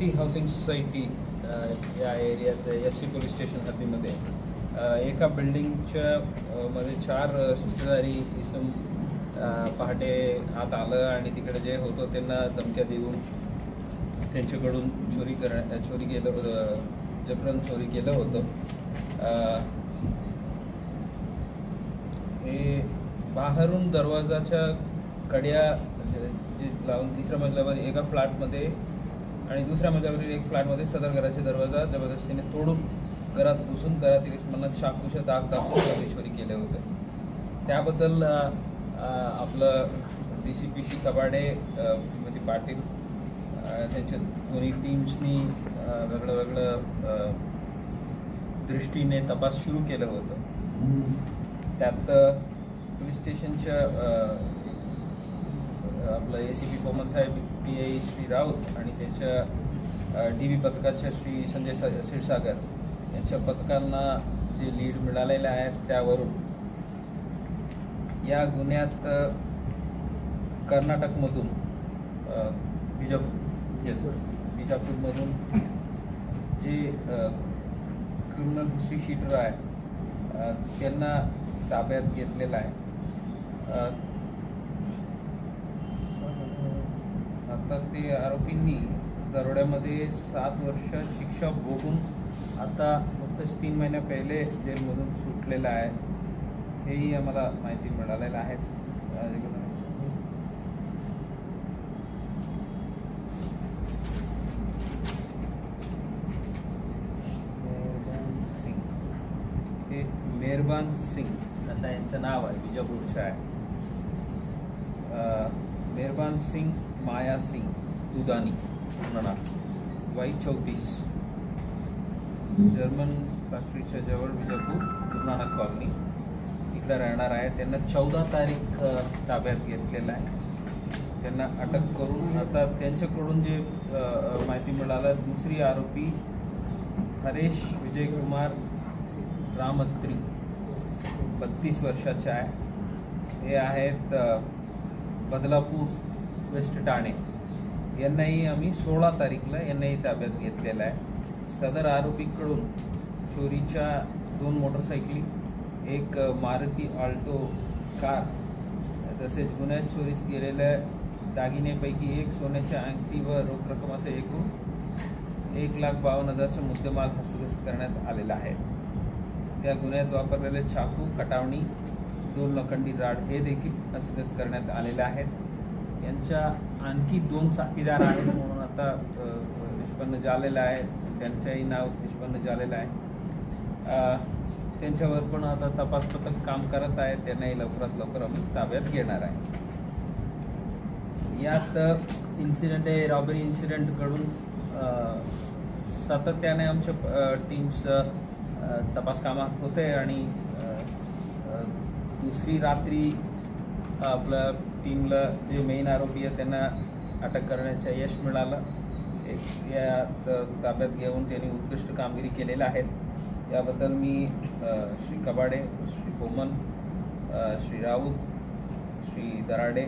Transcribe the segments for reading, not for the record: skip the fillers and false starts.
शांती housing society या एरियात FC police station हद्दीमध्ये एका बिल्डिंगच्या मध्ये 4 शिस्तधारी इसम पहाटे आत आलं आणि तिकडे जे होतं त्यांना धमक्या देऊन त्यांच्याकडून चोरी केलं होतं, जबरन चोरी केलं होतं. हे बाहेरून दरवाजाच्या कड्या जे लावून 3ऱ्या मजल्यावर एका फ्लॅटमध्ये आणि 2ऱ्या मजल्यावरील एक फ्लॅटमध्ये सदर घराचे दरवाजा जबरदस्तीने तोडून घरात घुसून घरातील इसमांना चाकूच्या दाग दाखवून चोरी केले होते. त्याबद्दल आपलं DCP श्री कबाडे म्हणजे पाटील त्यांच्या दोन्ही टीम्सनी वेगळं दृष्टीने तपास सुरू केलं होतं. त्यात पोलीस स्टेशनच्या आपलं ACP पोमन साहेब, PI श्री राऊत आणि त्यांच्या DB पथकाच्या श्री संजय क्षीरसागर यांच्या पथकांना जे लीड मिळालेले आहेत त्यावरून या गुन्ह्यात कर्नाटकमधून बिजापूरमधून जे क्रिमिनल हिस्ट्री शीटर आहे त्यांना ताब्यात घेतलेला आहे. आता ते आरोपींनी दरोड्यामध्ये 7 वर्ष शिक्षा भोगून आता नुकतंच 3 महिन्या पहिले जेलमधून सुटलेला आहे, हेही आम्हाला माहिती मिळालेलं आहे. मेहरबान सिंग असं यांचं नाव आहे, बिजापूरचं आहे. मेहरबान सिंग माया सिंग दुधानी म्हणा, वय 34, जर्मन फॅक्टरीच्या जवळ बिजापूर गुरुनानक कॉलनी इकडे राहणार आहे. त्यांना 14 तारीख ताब्यात घेतलेला आहे. त्यांना अटक करून आता त्यांच्याकडून जे माहिती मिळालं, दुसरी आरोपी हरेश विजयकुमार रामत्री 32 वर्षाचे आहे. हे आहेत बदलापूर वेस्ट ठाणे. यांनाही आम्ही 16 तारीखला यांनाही ताब्यात घेतलेला आहे. सदर आरोपीकडून चोरीच्या 2 मोटरसायकली, एक मारुती ऑल्टो कार, तसेच गुन्ह्यात चोरीस गेलेल्या दागिन्यापैकी एक सोन्याच्या अंगठी व रोख रक्कम असे एकूण 1,52,000चा मुद्देमाल हस्तगत करण्यात आलेला आहे. त्या गुन्ह्यात वापरलेले चाकू, कटावणी, 2 लोखंडी राड हे देखील हस्तगत करण्यात आलेले आहेत. यांच्या आणखी 2 साथीदार आहेत म्हणून आता निष्पन्न झालेलं आहे, त्यांचंही नाव निष्पन्न झालेलं आहे. त्यांच्यावर पण आता तपास पथक काम करत आहे. त्यांनाही लवकरात लवकर आम्ही ताब्यात घेणार आहे. यात इन्सिडेंट आहे, रॉबरी इन्सिडेंट घडून सातत्याने आमच्या टीम्स तपास कामात होते आणि दुसरी रात्री आपल्या टीमला जे मेन आरोपी आहे त्यांना अटक करण्याचं यश मिळालं. यात ताब्यात घेऊन त्यांनी उत्कृष्ट कामगिरी केलेलं आहे. याबद्दल मी श्री कबाडे, श्री पोमन, श्री राऊत, श्री दराडे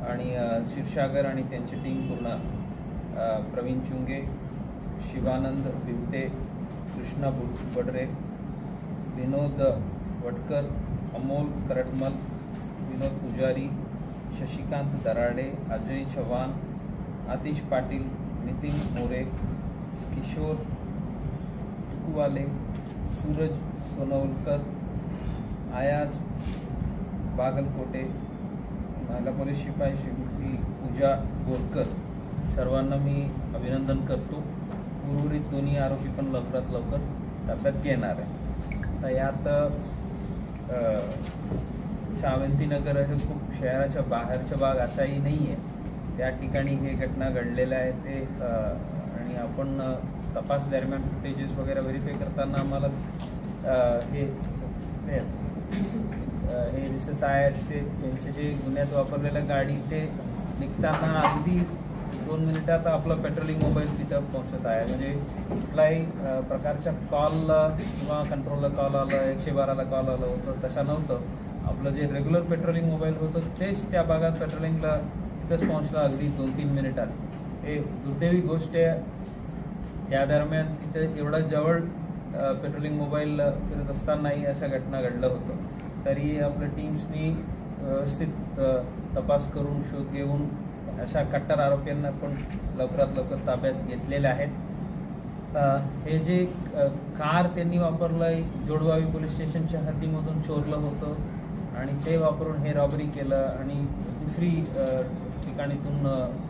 आणि क्षीरसागर आणि त्यांची टीम पूर्ण, प्रवीण चुंगे, शिवानंद बिवटे, कृष्णा बडरे, विनोद वटकर, अमोल करटमल, विनोद पुजारी, शशिकांत दराडे, अजय चव्हाण, आतिश पाटील, नितीन मोरे, किशोर तुकुवाले, सूरज सोनवलकर, आयाज बागलकोटे, महिला पोलीस शिपाई श्रीमती पूजा बोरकर, सर्वांना मी अभिनंदन करतो. उर्वरित 2 आरोपी पण लवकरात लवकर ताब्यात घेणार आहे. तर यात शावंतीनगर हे खूप शहराच्या बाहेरचा भाग असाही नाही आहे, त्या ठिकाणी हे घटना घडलेलं आहे ते. आणि आपण तपास दरम्यान फुटेजेस वगैरे व्हेरीफाय करताना आम्हाला हे दिसत आहे ते त्यांचे जे गुन्ह्यात वापरलेलं गाडी ते निघताना अगदी 2 मिनिटात आपलं पेट्रोलिंग मोबाईल तिथं पोहोचत आहे. म्हणजे कुठलाही प्रकारच्या कॉलला किंवा कंट्रोलला कॉल आलं, 112ला कॉल आलं होतं तसं नव्हतं. आपलं जे रेग्युलर पेट्रोलिंग मोबाईल होतं तेच त्या भागात पेट्रोलिंगला तिथंच पोहोचलं अगदी 2-3 मिनिटात. हे दुर्दैवी गोष्ट आहे. त्या दरम्यान तिथे एवढा जवळ पेट्रोलिंग मोबाईल फिरत असतानाही अशा घटना घडलं होतं. तरी आपल्या टीम्सनी व्यवस्थित तपास करून शोध घेऊन अशा कट्टर आरोपींना पण लवकरात लवकर ताब्यात घेतलेले आहेत. हे जे कार त्यांनी वापरलं जोडवावी पोलीस स्टेशनच्या हद्दीमधून चोरलं होतं आणि ते वापरून हे रॉबरी केलं आणि दुसरी ठिकाणीतून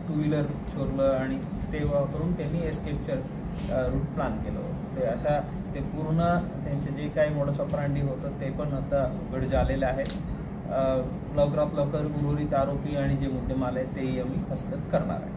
टू व्हीलर चोरलं आणि ते वापरून त्यांनी एस्केपचं रूट प्लॅन केलं होतं. ते अशा ते पूर्ण त्यांचे जे काही मोडस ऑपरांडी होतं ते पण आता उघड झालेलं आहे. लवकरात लवकर उर्वरित आरोपी आणि जे मुद्देमाल आहेत तेही आम्ही हस्तगत करणार आहे.